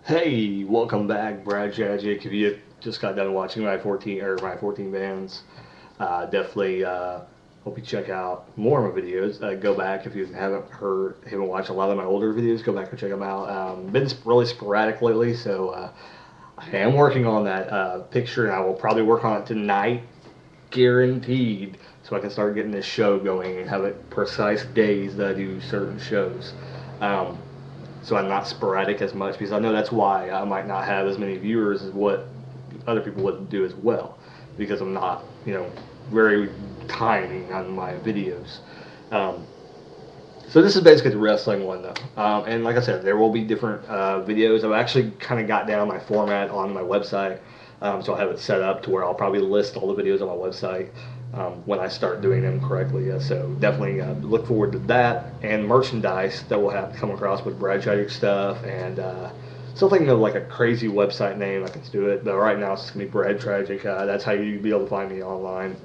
Hey, welcome back, Tragick. If you just got done watching my 14 bands, definitely hope you check out more of my videos. Go back if you haven't watched a lot of my older videos. Go back and check them out. Been really sporadic lately, so I am working on that picture, and I will probably work on it tonight, guaranteed, so I can start getting this show going and have it precise days that I do certain shows. Um, so I'm not sporadic as much because I know that's why I might not have as many viewers as what other people would do as well because I'm not, very timing on my videos. Um, so this is basically the wrestling one though, and like I said, there will be different videos. I've actually kind of got down my format on my website, so I have it set up to where I'll probably list all the videos on my website when I start doing them correctly. So definitely look forward to that and merchandise that we'll have to come across with Brad Tragick stuff and still thinking of like a crazy website name I can do it. But right now it's just gonna be Brad Tragick. That's how you'd be able to find me online.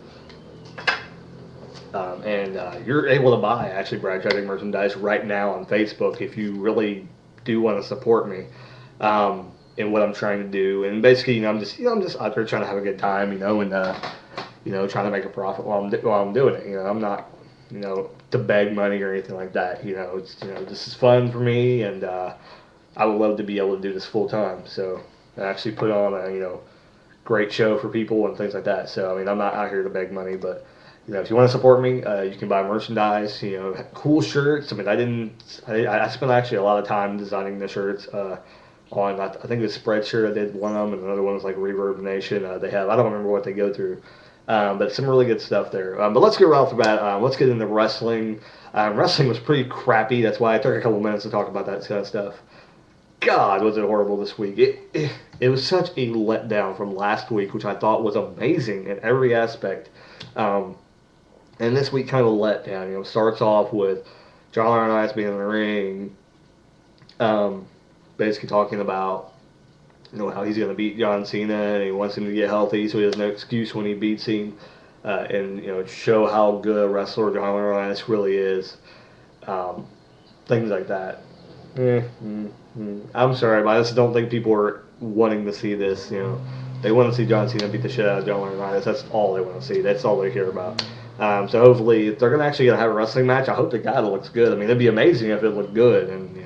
And you're able to buy actually Brad Tragick merchandise right now on Facebook if you really do want to support me in what I'm trying to do. And basically, I'm just out there trying to have a good time, and trying to make a profit while I'm doing it. I'm not, to beg money or anything like that. It's this is fun for me, and I would love to be able to do this full time. So I actually put on a great show for people and things like that. So I mean, I'm not out here to beg money, but if you want to support me, you can buy merchandise. Cool shirts. I mean, I spent actually a lot of time designing the shirts. I think the Spreadshirt I did one of them, and another one was like Reverb Nation. They have I don't remember what they go through, but some really good stuff there. But let's get right off the bat. Let's get into wrestling. Wrestling was pretty crappy. That's why I took a couple minutes to talk about that kind of stuff. God, was it horrible this week. It was such a letdown from last week, which I thought was amazing in every aspect. And this week kind of a letdown. Starts off with John Laurinaitis being in the ring, basically talking about how he's going to beat John Cena and he wants him to get healthy, so he has no excuse when he beats him, and show how good a wrestler John Laurinaitis really is. Things like that. I'm sorry, but I just don't think people are wanting to see this. They want to see John Cena beat the shit out of John Laurinaitis. That's all they want to see. That's all they care about. So hopefully, if they're gonna actually have a wrestling match, I hope the guy looks good. I mean, it'd be amazing if it looked good, and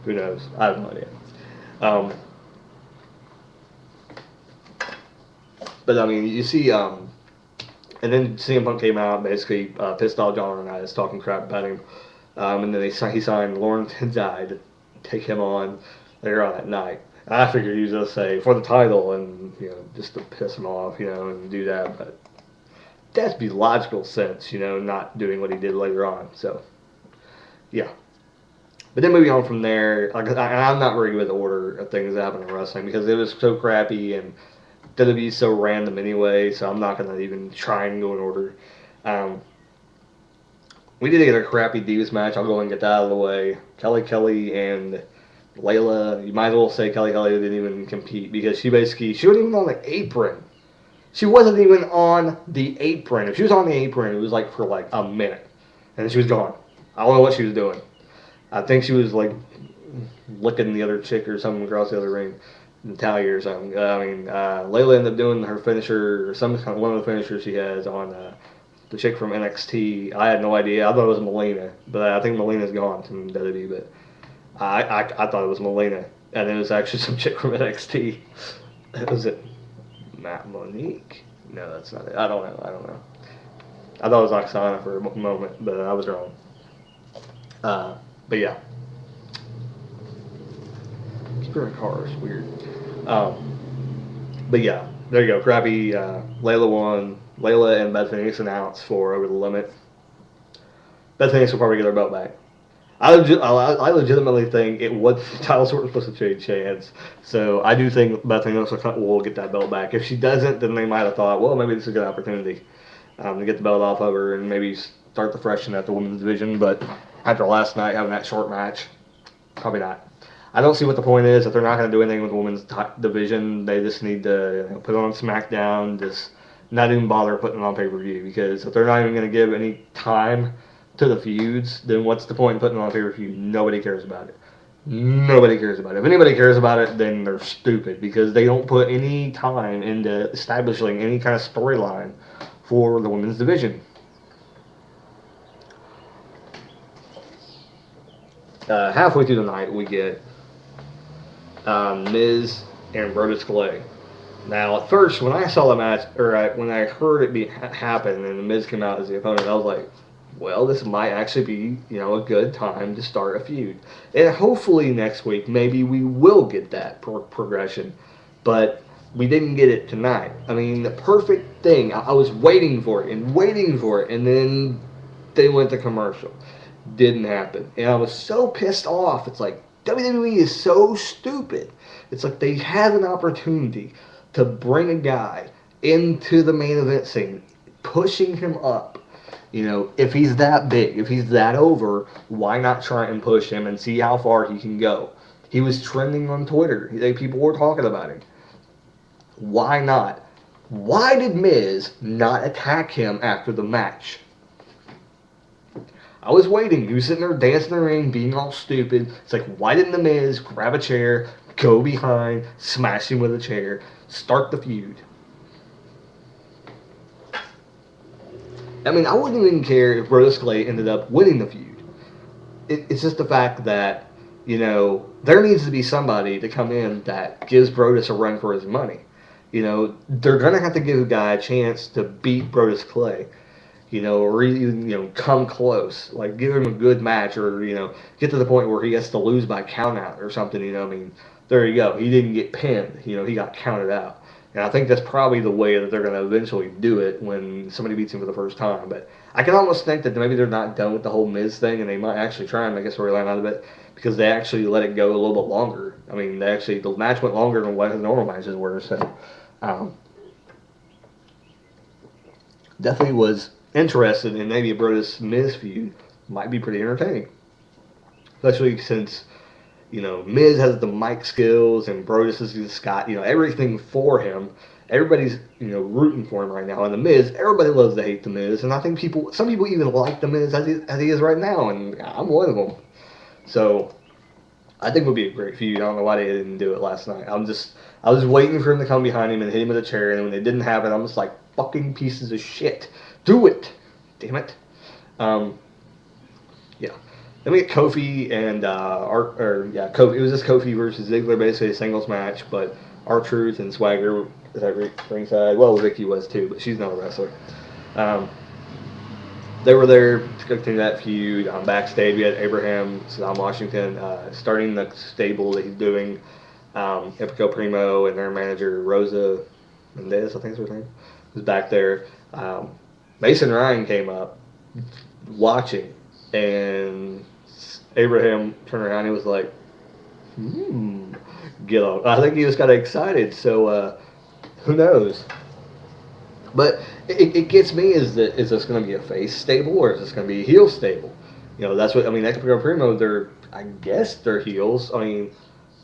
who knows? I have no idea. But I mean, you see, and then CM Punk came out basically pissed off John Laurinaitis, talking crap about him, and then he signed Lauren Tenzai to take him on later on that night. I figured he was gonna say for the title and just to piss him off, and do that, but that'd be logical sense, not doing what he did later on. So, yeah. But then moving on from there, I'm not very good with the order of things that happen in wrestling because it was so crappy and WWE's so random anyway, so I'm not going to even try and go in order. We did get a crappy Divas match. I'll go and get that out of the way. Kelly and Layla, you might as well say Kelly didn't even compete because she wasn't even on the apron. She wasn't even on the apron. If she was on the apron, it was like for like a minute. And then she was gone. I don't know what she was doing. I think she was like licking the other chick or something across the other ring. Natalia or something. Layla ended up doing her finisher, or one of the finishers she has on the chick from NXT. I had no idea. I thought it was Melina. But I think Melina's gone from WWE. But I thought it was Melina. And it was actually some chick from NXT. Was it Matt Monique? No, that's not it. I don't know. I thought it was Oksana for a moment, but I was wrong. But yeah. Keeper in car is weird. But yeah, there you go. Crappy. Layla won. Layla and Beth Phoenix announced for Over the Limit. Beth Phoenix will probably get her belt back. I legitimately think the title sort of supposed to change hands. So I do think Beth Phoenix will get that belt back. If she doesn't, then they might have thought, well, maybe this is a good opportunity to get the belt off of her and maybe start the freshen at the women's division. But after last night having that short match, probably not. I don't see what the point is if they're not going to do anything with the women's division. They just need to put it on SmackDown. Just not even bother putting it on pay-per-view because if they're not even going to give any time to the feuds, then what's the point in putting it on pay-per-view? Nobody cares about it. Nobody cares about it. If anybody cares about it, then they're stupid because they don't put any time into establishing any kind of storyline for the women's division. Halfway through the night, we get Miz and Brodus Clay. Now, at first, when I saw the match, when I heard it happen, and the Miz came out as the opponent, I was like, well, this might actually be, a good time to start a feud. And hopefully next week, maybe we will get that progression. But we didn't get it tonight. I mean, the perfect thing. I was waiting for it, and then they went to commercial. Didn't happen. And I was so pissed off. It's like, WWE is so stupid. It's like they had an opportunity to bring a guy into the main event scene, pushing him up. If he's that big, if he's that over, why not try and push him and see how far he can go? He was trending on Twitter. People were talking about him. Why not? Why did Miz not attack him after the match? I was waiting. He was sitting there dancing in the ring, being all stupid. It's like, why didn't the Miz grab a chair, go behind, smash him with a chair, start the feud? I mean, I wouldn't even care if Brodus Clay ended up winning the feud. It's just the fact that, there needs to be somebody to come in that gives Brodus a run for his money. They're going to have to give a guy a chance to beat Brodus Clay. Or even, come close. Like, give him a good match or, get to the point where he has to lose by count out or something, I mean, there you go. He didn't get pinned. He got counted out. And I think that's probably the way that they're going to eventually do it when somebody beats him for the first time. But I can almost think that maybe they're not done with the whole Miz thing, and they might actually try and make a storyline out of it because they actually let it go a little bit longer. I mean, the match went longer than what the normal matches were. So, definitely was interested in maybe a Brodus Miz feud. Might be pretty entertaining, especially since Miz has the mic skills and Brodus has just got everything for him. Everybody's rooting for him right now. And the Miz, everybody loves to hate the Miz, and I think some people even like the Miz as he is right now, and I'm one of them. So I think it would be a great feud. I don't know why they didn't do it last night. I was waiting for him to come behind him and hit him with a chair, and when it didn't happen, I'm just like, fucking pieces of shit. Do it, damn it. Yeah. Then we get Kofi and Kofi. It was just Kofi versus Ziggler, basically a singles match. But R-Truth and Swagger is at ringside. Well, Vicky was too, but she's not a wrestler. They were there to continue that feud. Backstage, we had Abraham, Saddam Washington, starting the stable that he's doing. Epico Primo and their manager Rosa Mendez, I think is her name, was back there. Mason Ryan came up watching, and Abraham turned around and he was like, get on. I think he just got excited, so who knows? But it gets me, is this going to be a face stable or is this going to be a heel stable? That's what, I mean, Epico Primo, I guess they're heels. I mean,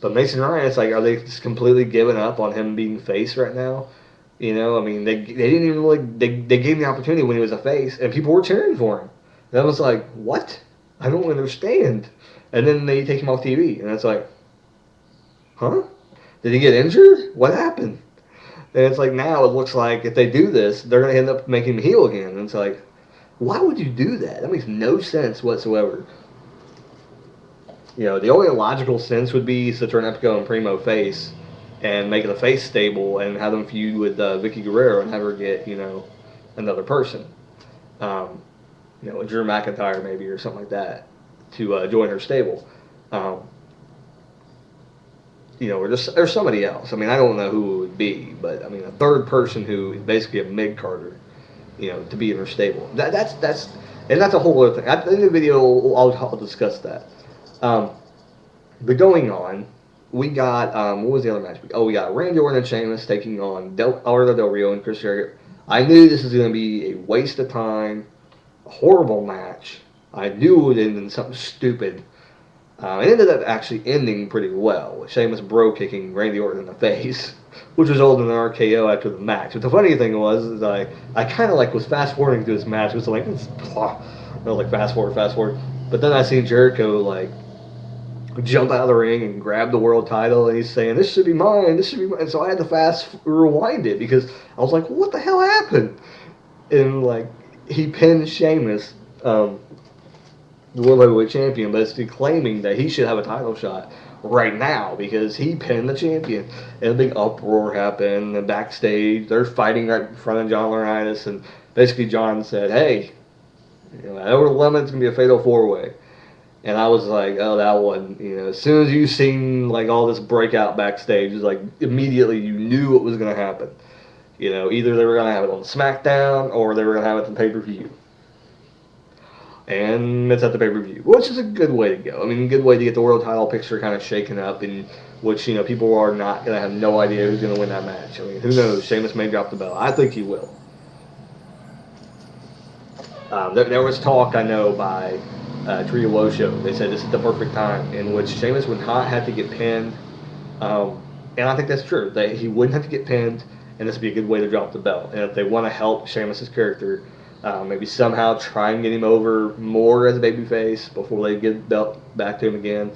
but Mason Ryan, it's like, are they just completely giving up on him being face right now? I mean, they didn't even really, they gave him the opportunity when he was a face, and people were cheering for him. And I was like, what? I don't understand. And then they take him off TV, and it's like, huh? Did he get injured? What happened? And it's like, now it looks like if they do this, they're going to end up making him heel again. And it's like, why would you do that? That makes no sense whatsoever. The only logical sense would be to turn Epico and Primo face and make it a face stable and have them feud with Vicky Guerrero and have her get, another person. Drew McIntyre maybe or something like that to join her stable. Or somebody else. I mean, I don't know who it would be, but I mean, a third person who is basically a mid-carder, to be in her stable. That's a whole other thing. In the video, I'll discuss that. But going on, we got, what was the other match? We got Randy Orton and Sheamus taking on Alberto Del Rio and Chris Jericho. I knew this was going to be a waste of time, a horrible match. I knew it would end in something stupid. It ended up actually ending pretty well, with Sheamus bro kicking Randy Orton in the face, which resulted in an RKO after the match. But the funny thing was I kind of was fast forwarding through this match. It was like, fast forward. But then I seen Jericho jump out of the ring and grab the world title, and he's saying, "This should be mine. This should be mine." And so I had to fast rewind it because I was like, "What the hell happened?" And like he pinned Sheamus, the World Heavyweight Champion, basically claiming that he should have a title shot right now because he pinned the champion. And a big uproar happened. And backstage, they're fighting right in front of John Laurinaitis, and basically John said, "Hey, over the limit, it's gonna be a fatal 4-way." And I was like, "Oh, that one." As soon as you seen like all this breakout backstage, it's like immediately you knew what was gonna happen. Either they were gonna have it on SmackDown or they were gonna have it on pay-per-view. And it's at the pay-per-view, which is a good way to go. I mean, a good way to get the world title picture kind of shaken up, in which, people are not going to have no idea who's going to win that match. I mean, who knows? Sheamus may drop the belt. I think he will. There was talk, I know, by Trio Wosho. They said this is the perfect time in which Sheamus would not have to get pinned. And I think that's true. He wouldn't have to get pinned, and this would be a good way to drop the belt. And if they want to help Sheamus' character, maybe somehow try and get him over more as a babyface before they get the belt back to him again.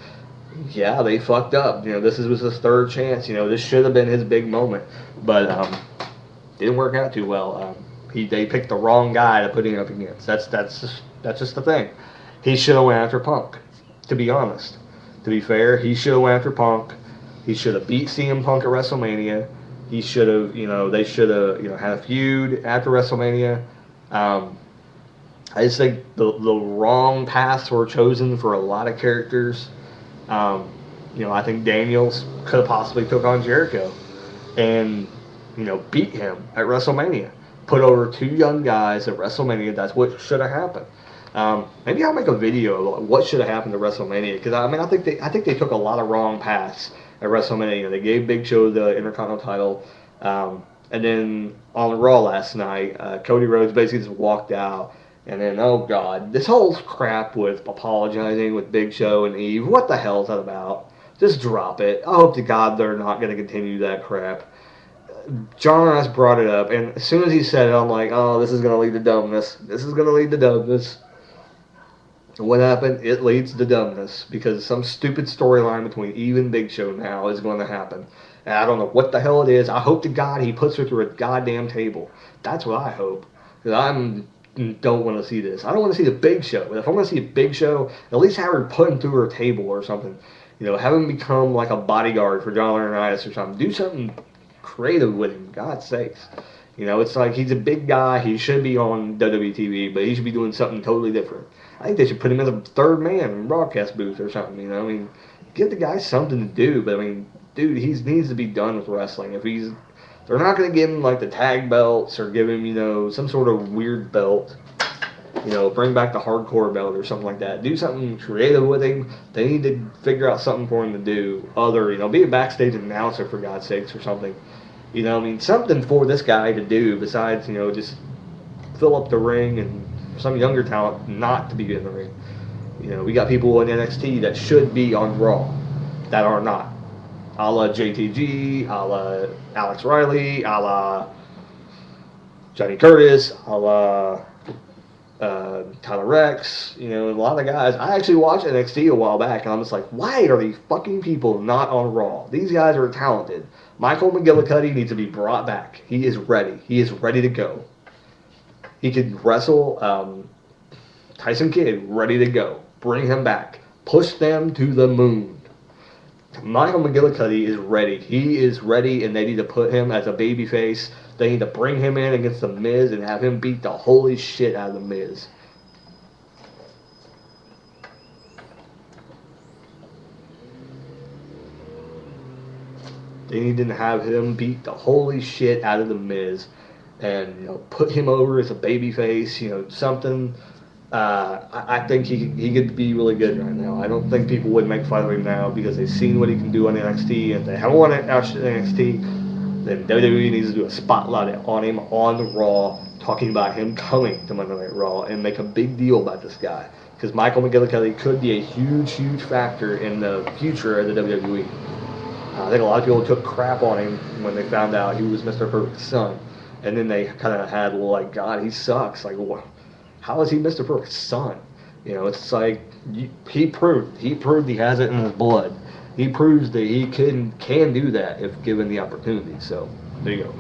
Yeah, they fucked up. This was his third chance. This should have been his big moment, but didn't work out too well. They picked the wrong guy to put him up against. That's just the thing. He should have went after Punk. To be honest, to be fair, he should have went after Punk. He should have beat CM Punk at WrestleMania. He should have. They should have. Had a feud after WrestleMania. I just think the wrong paths were chosen for a lot of characters. I think Daniels could have possibly took on Jericho and, beat him at WrestleMania. Put over 2 young guys at WrestleMania. That's what should have happened. Maybe I'll make a video of what should have happened to WrestleMania, because I think they took a lot of wrong paths at WrestleMania. They gave Big Show the Intercontinental title. And then on Raw last night, Cody Rhodes basically just walked out. And then, oh God, this whole crap with apologizing with Big Show and Eve, what the hell is that about? Just drop it. I hope to God they're not going to continue that crap. John Ross brought it up, and as soon as he said it, I'm like, oh, this is going to lead to dumbness. This is going to lead to dumbness. And what happened? It leads to dumbness, because some stupid storyline between Eve and Big Show now is going to happen. And I don't know what the hell it is. I hope to God he puts her through a goddamn table. That's what I hope. Because I don't want to see this. I don't want to see the Big Show. But if I want to see a Big Show, at least have her put him through her table or something. Have him become like a bodyguard for John Laurinaitis or something. Do something creative with him, God's sakes. It's like he's a big guy. He should be on WWE TV, but he should be doing something totally different. I think they should put him as a third man in broadcast booth or something. Give the guy something to do. But dude, he needs to be done with wrestling. They're not going to give him like the tag belts or give him, some sort of weird belt. Bring back the hardcore belt or something like that. Do something creative with him. They need to figure out something for him to do. Be a backstage announcer for God's sakes or something. Something for this guy to do besides, just fill up the ring and some younger talent not to be in the ring. We got people in NXT that should be on Raw that are not. A la JTG, a la Alex Riley, a la Johnny Curtis, a la Tyler Rex, a lot of guys. I actually watched NXT a while back, and I'm just like, why are these fucking people not on Raw? These guys are talented. Michael McGillicutty needs to be brought back. He is ready. He is ready to go. He could wrestle Tyson Kidd, ready to go. Bring him back. Push them to the moon. Michael McGillicutty is ready. He is ready, and they need to put him as a babyface. They need to bring him in against The Miz and have him beat the holy shit out of The Miz. They need to have him beat the holy shit out of The Miz and put him over as a babyface, something. I think he could be really good right now. I don't think people would make fun of him now because they've seen what he can do on NXT. If they haven't won it out NXT, then WWE needs to do a spotlight on him on the Raw, talking about him coming to Monday Night Raw and make a big deal about this guy. Because Michael McGillicutty could be a huge, huge factor in the future of the WWE. I think a lot of people took crap on him when they found out he was Mr. Perfect's son. And then they kind of had, well, like, God, he sucks. Like, what? How is he Mr. Perfect's son? It's like he proved he has it in his blood. He proves that he can do that if given the opportunity. So there you go.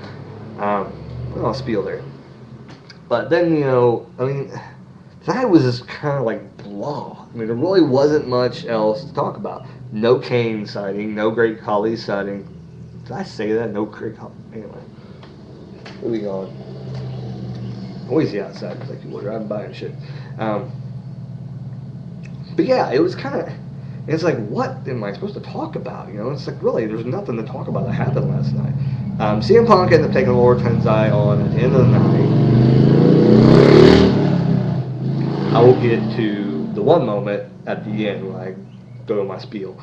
I'll spiel there. But then tonight was just kind of like blah. I mean, there really wasn't much else to talk about. No Kane sighting, no Great Khali sighting. Did I say that? No Great Khali. Anyway, moving on. Always the outside because people are driving by and shit. But yeah, it was kind of. It's like, what am I supposed to talk about? It's like, really, there's nothing to talk about that happened last night. CM Punk ended up taking Orton's eye on at the end of the night. I will get to the one moment at the end when I go to my spiel.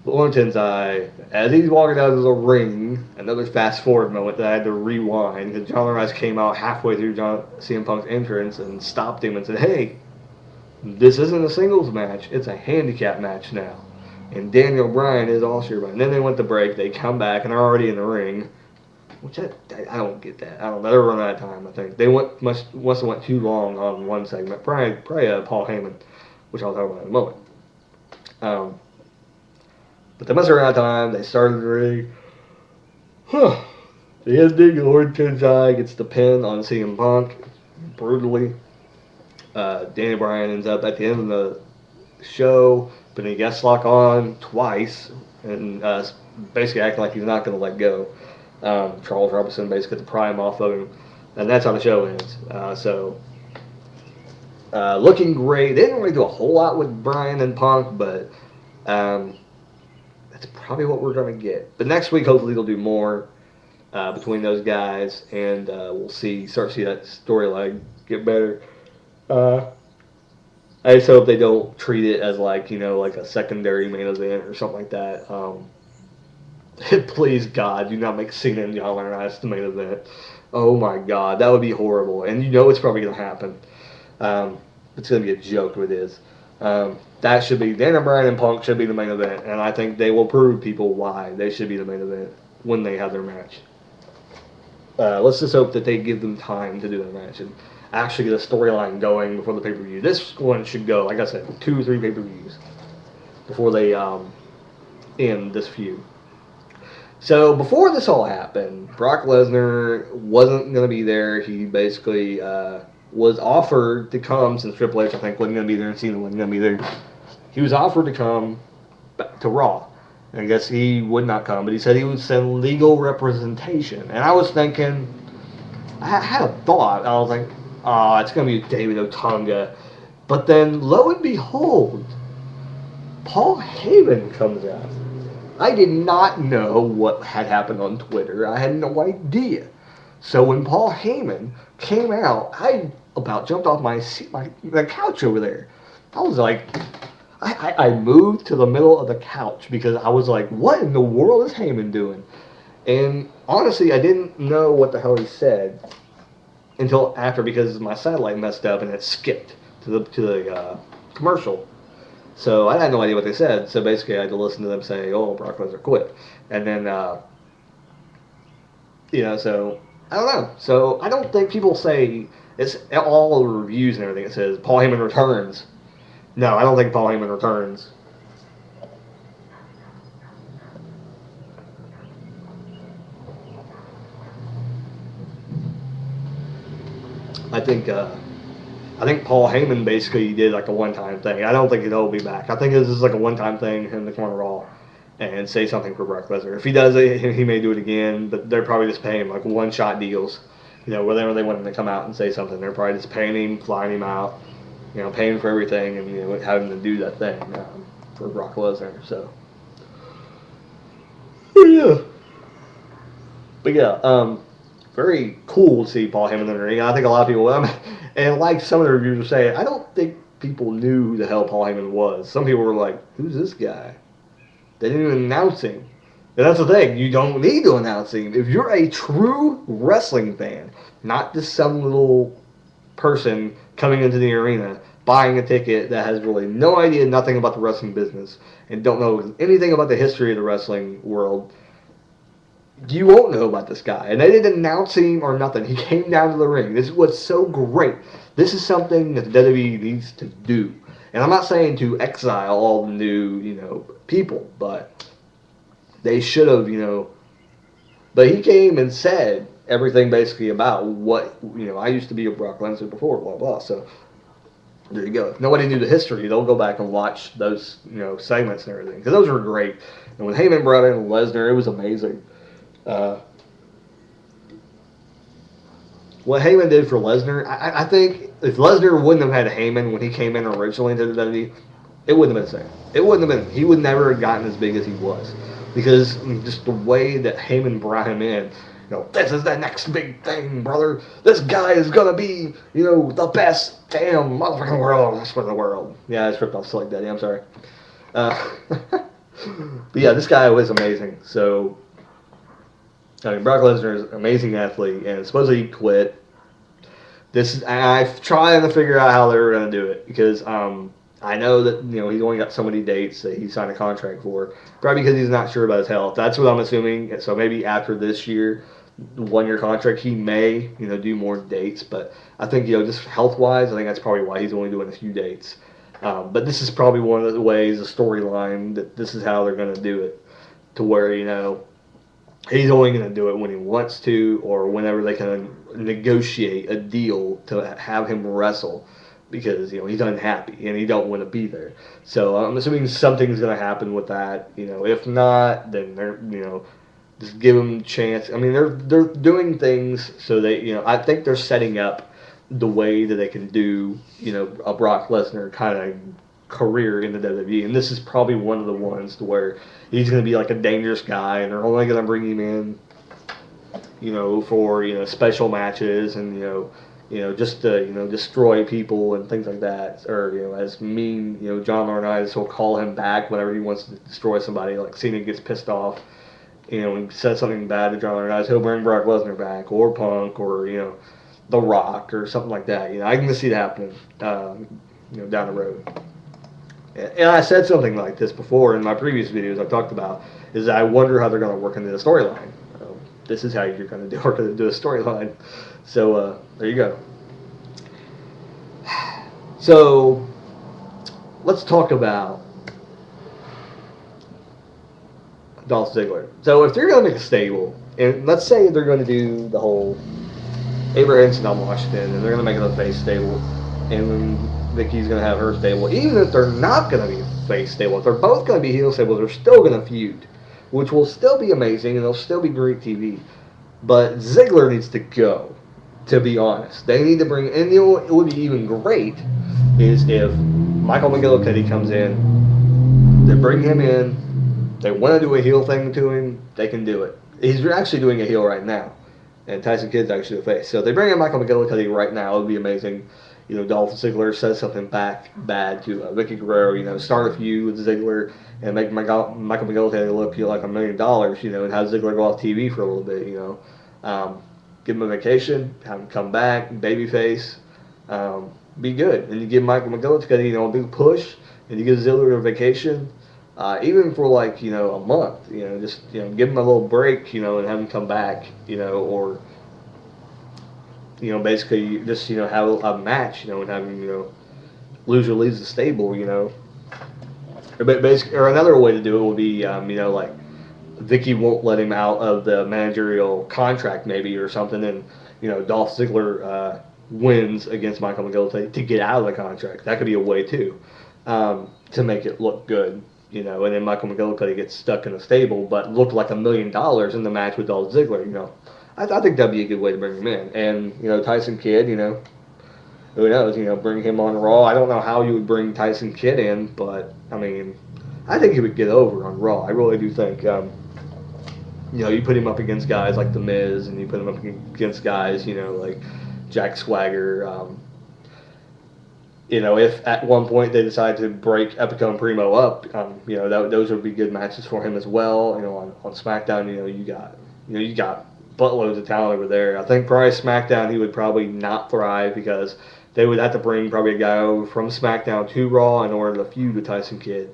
Orton's eye, as he's walking out of the ring, another fast forward moment that I had to rewind because John Rice came out halfway through CM Punk's entrance and stopped him and said, "Hey, this isn't a singles match, it's a handicap match now." And Daniel Bryan is also your man. Then they went to break, they come back, and they're already in the ring. Which I don't get that. I don't know. They were running out of time, I think. They must have went too long on one segment. Probably Paul Heyman, which I'll talk about in a moment. But they must have run out of time. They started the ring. The ending, Orton's eye gets the pin on CM Punk brutally. Daniel Bryan ends up at the end of the show putting a guest lock on twice and basically acting like he's not going to let go. Charles Robinson basically gets the prime off of him, and that's how the show ends. Looking great. They didn't really do a whole lot with Bryan and Punk, but that's probably what we're going to get. But next week, hopefully, they'll do more between those guys, and we'll start to see that storyline get better. I just hope they don't treat it as like a secondary main event or something like that. Please God, do not make Cena and John Rice the main event. Oh my God, that would be horrible. And it's probably going to happen. It's going to be a joke if it is. That should be Daniel Bryan and Punk should be the main event, and I think they will prove people why they should be the main event when they have their match. Let's just hope that they give them time to do their match and actually get a storyline going before the pay-per-view. This one should go, like I said, 2 or 3 pay-per-views before they end this feud. So before this all happened, Brock Lesnar wasn't going to be there. He basically was offered to come, since Triple H I think wasn't going to be there and Cena wasn't going to be there. He was offered to come back to Raw. And I guess he would not come, but he said he would send legal representation. And I was thinking, I had a thought. I was like, it's going to be David Otunga. But then, lo and behold, Paul Heyman comes out. I did not know what had happened on Twitter. I had no idea. So when Paul Heyman came out, I about jumped off my seat, the couch over there. I was like, I moved to the middle of the couch because I was like, what in the world is Heyman doing? And honestly, I didn't know what the hell he said until after, because my satellite messed up and it skipped to the commercial. So I had no idea what they said. So basically, I had to listen to them say, "Oh, Brock Lesnar quit," and then so I don't know. So I don't think people say it's all the reviews and everything. It says Paul Heyman returns. No, I don't think Paul Heyman returns. I think Paul Heyman basically did like a one-time thing. I don't think he'll be back. I think this is like a one-time thing, him to come on Raw and say something for Brock Lesnar. If he does it, he may do it again, but they're probably just paying him like one-shot deals. Whenever they want him to come out and say something, they're probably just paying him, flying him out, paying for everything, and having to do that thing for Brock Lesnar. So, but yeah, very cool to see Paul Heyman in the ring. I think a lot of people, and like some of the reviews are saying, I don't think people knew who the hell Paul Heyman was. Some people were like, "Who's this guy?" They didn't even announce him. And that's the thing, you don't need to announce him. If you're a true wrestling fan, not just some little person coming into the arena, buying a ticket that has really no idea, nothing about the wrestling business, and don't know anything about the history of the wrestling world, you won't know about this guy. And they didn't announce him or nothing. He came down to the ring. This is what's so great. This is something that the WWE needs to do. And I'm not saying to exile all the new, people, but they should have, But he came and said everything basically about what, I used to be a Brock Lesnar before, blah, blah. So there you go. If nobody knew the history, they'll go back and watch those, segments and everything. Because those were great. And when Heyman brought in Lesnar, it was amazing. What Heyman did for Lesnar, I think if Lesnar wouldn't have had Heyman when he came in originally into the WWE, it wouldn't have been the same. It wouldn't have been. He would never have gotten as big as he was. Because just the way that Heyman brought him in, this is the next big thing, brother. This guy is going to be, the best damn motherfucking world. That's for the world. Yeah, I just ripped off Slick Daddy. I'm sorry. But yeah, this guy was amazing. So, Brock Lesnar is an amazing athlete, and supposedly he quit. I'm trying to figure out how they were going to do it, because I know that, he's only got so many dates that he signed a contract for, probably because he's not sure about his health. That's what I'm assuming. So maybe after this year, 1-year contract, he may, do more dates. But I think, just health-wise, I think that's probably why he's only doing a few dates. But this is probably one of the ways, the storyline, that this is how they're going to do it, to where, he's only going to do it when he wants to, or whenever they can negotiate a deal to have him wrestle, because he's unhappy and he don't want to be there. So I'm assuming something's going to happen with that. If not, then they're just give him a chance. I mean, they're doing things so they I think they're setting up the way that they can do a Brock Lesnar kind of career in the WWE, and this is probably one of the ones to where he's going to be like a dangerous guy, and they're only going to bring him in, for special matches, and just to destroy people and things like that, or as mean John Laurinaitis will call him back whenever he wants to destroy somebody, like Cena gets pissed off, and he says something bad to John Laurinaitis, he'll bring Brock Lesnar back, or Punk, or The Rock, or something like that. I can see it happening, down the road. And I said something like this before in my previous videos I've talked about, is I wonder how they're going to work into the storyline. This is how you're going to work into a storyline. So, there you go. So, let's talk about Dolph Ziggler. So, if they're going to make a stable, and let's say they're going to do the whole Abraham Henson Washington, and they're going to make it a face stable, and Vicky's going to have her stable. Even if they're not going to be face stable, if they're both going to be heel stables, they're still going to feud, which will still be amazing, and it'll still be great TV. But Ziggler needs to go, to be honest. They need to bring, and it would be even great is if Michael McGillicutty comes in, they bring him in, they want to do a heel thing to him, they can do it. He's actually doing a heel right now, and Tyson Kidd's actually the face. So if they bring in Michael McGillicutty right now, it would be amazing. Dolph Ziggler says something back bad to Vicky Guerrero, start a feud with Ziggler and make Michael McGillicutty look like $1 million, and have Ziggler go off TV for a little bit, give him a vacation, have him come back, babyface, be good. And you give Michael McGillicutty, a big push, and you give Ziggler a vacation, even for a month, just, give him a little break, and have him come back, or basically just, have a match, and have him, lose or leaves the stable, But basically, or another way to do it would be, like, Vicky won't let him out of the managerial contract maybe or something, and, Dolph Ziggler wins against Michael McGillicutty to get out of the contract. That could be a way, too, to make it look good, and then Michael McGillicutty gets stuck in a stable, but looked like $1 million in the match with Dolph Ziggler, I think that'd be a good way to bring him in. And, Tyson Kidd, who knows, bring him on Raw. I don't know how you would bring Tyson Kidd in, but, I think he would get over on Raw. I really do think, you put him up against guys like The Miz, and you put him up against guys, like Jack Swagger. If at one point they decide to break Epico and Primo up, those would be good matches for him as well. On SmackDown, you got buttloads of talent over there. I think probably SmackDown he would probably not thrive, because they would have to bring probably a guy over from SmackDown to Raw in order to feud with Tyson Kidd.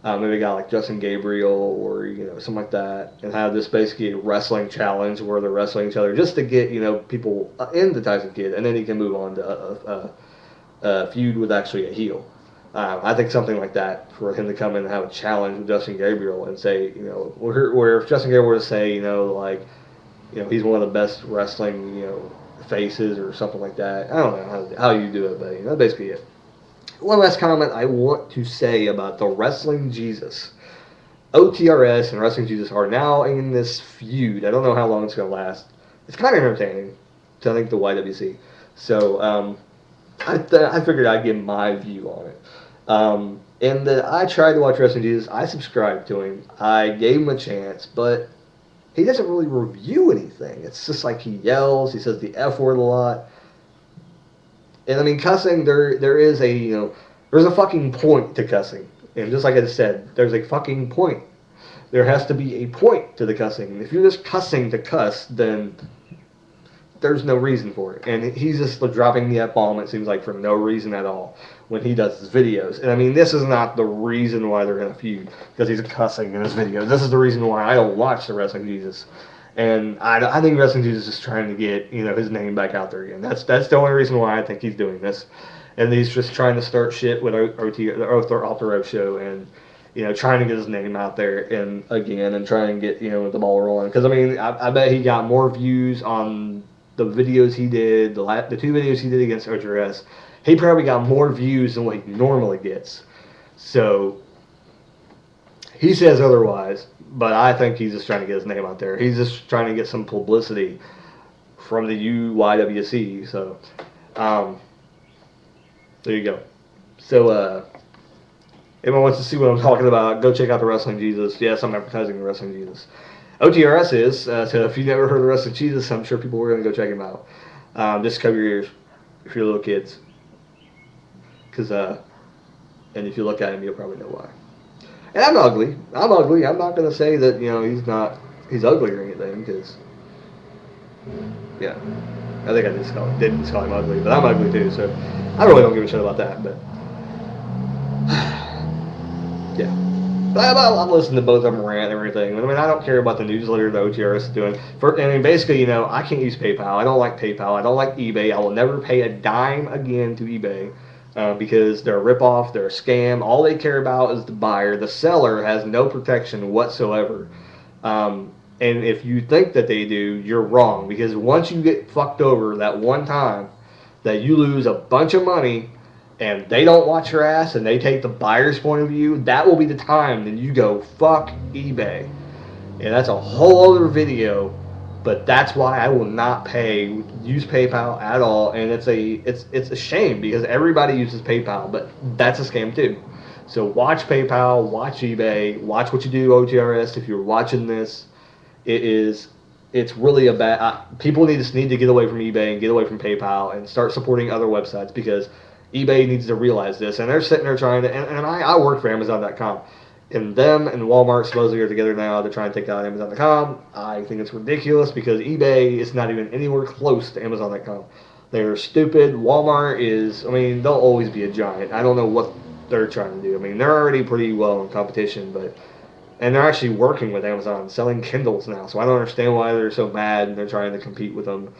Maybe a guy like Justin Gabriel or something like that, and have this basically a wrestling challenge where they're wrestling each other just to get people into Tyson Kidd, and then he can move on to a feud with actually a heel. I think something like that for him to come in and have a challenge with Justin Gabriel and say, where if Justin Gabriel were to say, he's one of the best wrestling, faces or something like that. I don't know how you do it, but that's basically it. One last comment I want to say about the Wrestling Jesus. OTRS and Wrestling Jesus are now in this feud. I don't know how long it's going to last. It's kind of entertaining, I think, the YWC. So I figured I'd give my view on it. And I tried to watch Wrestling Jesus. I subscribed to him. I gave him a chance, but he doesn't really review anything. It's just like he yells. He says the F word a lot. And I mean, cussing, there is there's a fucking point to cussing. And just like I said, there's a fucking point. There has to be a point to the cussing. And if you're just cussing to cuss, then there's no reason for it. And he's just dropping the F-bomb, it seems like, for no reason at all when he does his videos. And I mean, this is not the reason why they're in a feud, because he's cussing in his videos. This is the reason why I don't watch the Wrestling Jesus. And I think Wrestling Jesus is trying to get his name back out there again. That's the only reason why I think he's doing this. And he's just trying to start shit with the Off the Rope show, and trying to get his name out there and again, and trying to get the ball rolling. Because I mean, I bet he got more views on the videos he did, the 2 videos he did against OTRS. He probably got more views than what he normally gets. So he says otherwise. But I think he's just trying to get his name out there. He's just trying to get some publicity from the UYWC. So, there you go. So, anyone wants to see what I'm talking about, go check out the Wrestling Jesus. Yes, I'm advertising the Wrestling Jesus. OTRS is, so if you've never heard of the Wrestling Jesus, I'm sure people are going to go check him out. Just cover your ears if you're little kids. And if you look at him, you'll probably know why. And I'm ugly. I'm not going to say that, he's ugly or anything, because, yeah. I think I didn't call him ugly, but I'm ugly too, so I really don't give a shit about that, but, yeah. But I'm listening to both of them rant and everything. I mean, I don't care about the newsletter that OTRS is doing. Basically, I can't use PayPal. I don't like PayPal. I don't like eBay. I will never pay a dime again to eBay. Because they're a ripoff, they're a scam. All they care about is the buyer. The seller has no protection whatsoever. And if you think that they do, you're wrong. Because once you get fucked over that one time, that you lose a bunch of money, and they don't watch your ass, and they take the buyer's point of view, that will be the time that you go, fuck eBay. And that's a whole other video. But that's why I will not use PayPal at all, and it's a shame because everybody uses PayPal, but that's a scam too. So watch PayPal, watch eBay, watch what you do OTRS. If you're watching this, it's really a bad. People need to get away from eBay and get away from PayPal and start supporting other websites, because eBay needs to realize this, and they're sitting there trying to. And I work for Amazon.com. And them and Walmart supposedly are together now to try and take out Amazon.com. I think it's ridiculous because eBay is not even anywhere close to Amazon.com. They're stupid. Walmart is, they'll always be a giant. I don't know what they're trying to do. They're already pretty well in competition, and they're actually working with Amazon, selling Kindles now. So I don't understand why they're so mad and they're trying to compete with them.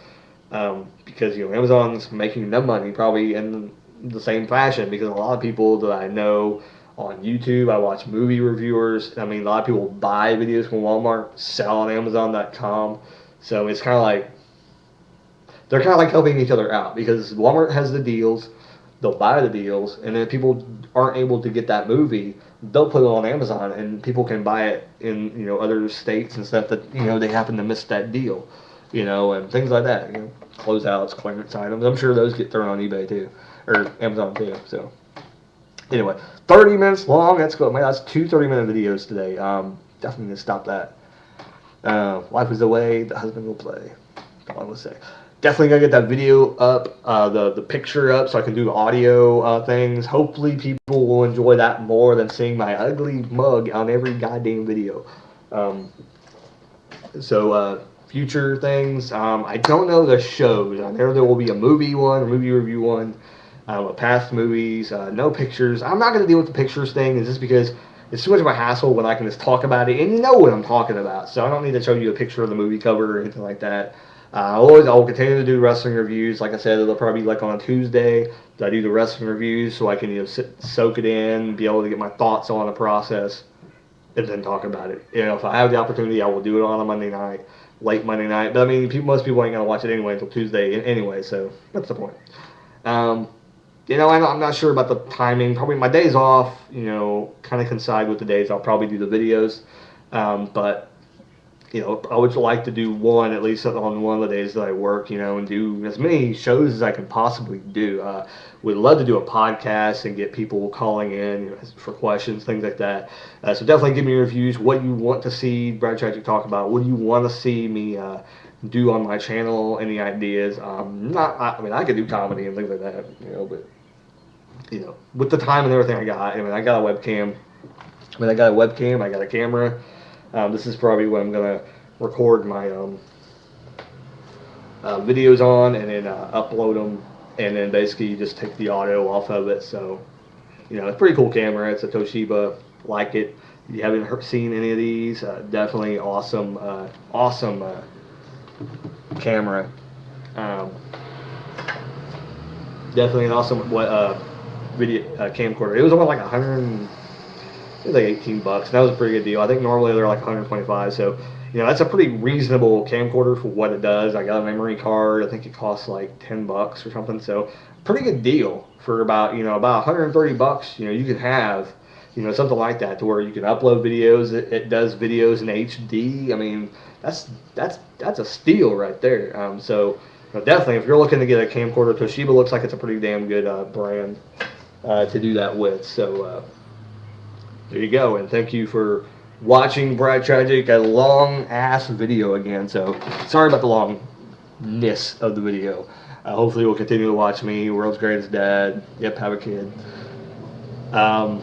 Because, Amazon's making them money probably in the same fashion, because a lot of people that I know on YouTube, I watch movie reviewers. A lot of people buy videos from Walmart, sell on Amazon.com. So it's kind of like, they're kind of like helping each other out, because Walmart has the deals, they'll buy the deals, and then if people aren't able to get that movie, they'll put it on Amazon, and people can buy it in other states and stuff that they happen to miss that deal, and things like that. Closeouts, clearance items. I'm sure those get thrown on eBay too, or Amazon too. So. Anyway, 30 minutes long. That's good. That's 2 30-minute videos today. Definitely need to stop that. Life is away. The husband will play. That's all I will say. Definitely gonna get that video up, the picture up, so I can do audio things. Hopefully, people will enjoy that more than seeing my ugly mug on every goddamn video. Future things. I don't know the shows. I know there will be a movie one, a movie review one. Past movies, no pictures. I'm not going to deal with the pictures thing, just because it's too much of a hassle when I can just talk about it and you know what I'm talking about. So I don't need to show you a picture of the movie cover or anything like that. I'll continue to do wrestling reviews. Like I said, it'll probably be like on a Tuesday that I do the wrestling reviews, so I can soak it in, be able to get my thoughts on the process, and then talk about it. If I have the opportunity, I will do it on a Monday night, late Monday night. But I mean, most people ain't gonna watch it anyway until Tuesday anyway. So that's the point. I'm not sure about the timing. Probably my days off, kind of coincide with the days I'll probably do the videos. But I would like to do one at least on one of the days that I work, and do as many shows as I can possibly do. Would love to do a podcast and get people calling in for questions, things like that. So definitely give me your reviews. What you want to see Brad Tragick talk about? What do you want to see me do on my channel? Any ideas? I could do comedy and things like that, but with the time and everything I got a webcam. I got a webcam. I got a camera. This is probably what I'm going to record my videos on and then upload them, and then basically just take the audio off of it. So, it's a pretty cool camera. It's a Toshiba. Like it. If you haven't seen any of these, definitely awesome camera. Definitely an awesome video camcorder. It was only like it was like $18. That was a pretty good deal. I think normally they're like 125. So, that's a pretty reasonable camcorder for what it does. I got a memory card. I think it costs like $10 or something. So, pretty good deal for about 130 bucks. You can have, something like that to where you can upload videos. It does videos in HD. I mean, that's a steal right there. So, definitely, if you're looking to get a camcorder, Toshiba looks like it's a pretty damn good brand to do that with. So, there you go, and thank you for watching Brad Tragick, a long-ass video again, so sorry about the longness of the video. Hopefully you'll continue to watch me, World's Greatest Dad, yep, have a kid. There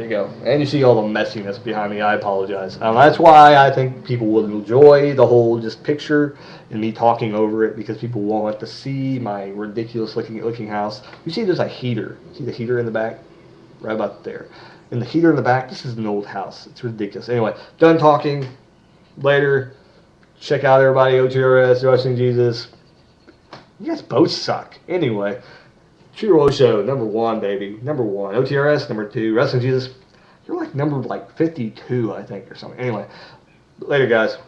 you go, and you see all the messiness behind me, I apologize. That's why I think people will enjoy the whole just picture and me talking over it, because people want to see my ridiculous looking house. You see there's a heater, see the heater in the back? Right about there. And the heater in the back, this is an old house. It's ridiculous. Anyway, done talking. Later. Check out everybody. OTRS, Wrestling Jesus. You guys both suck. Anyway, True Roll Show, #1, baby. #1. OTRS, #2. Wrestling Jesus, you're like number 52, I think, or something. Anyway, later, guys.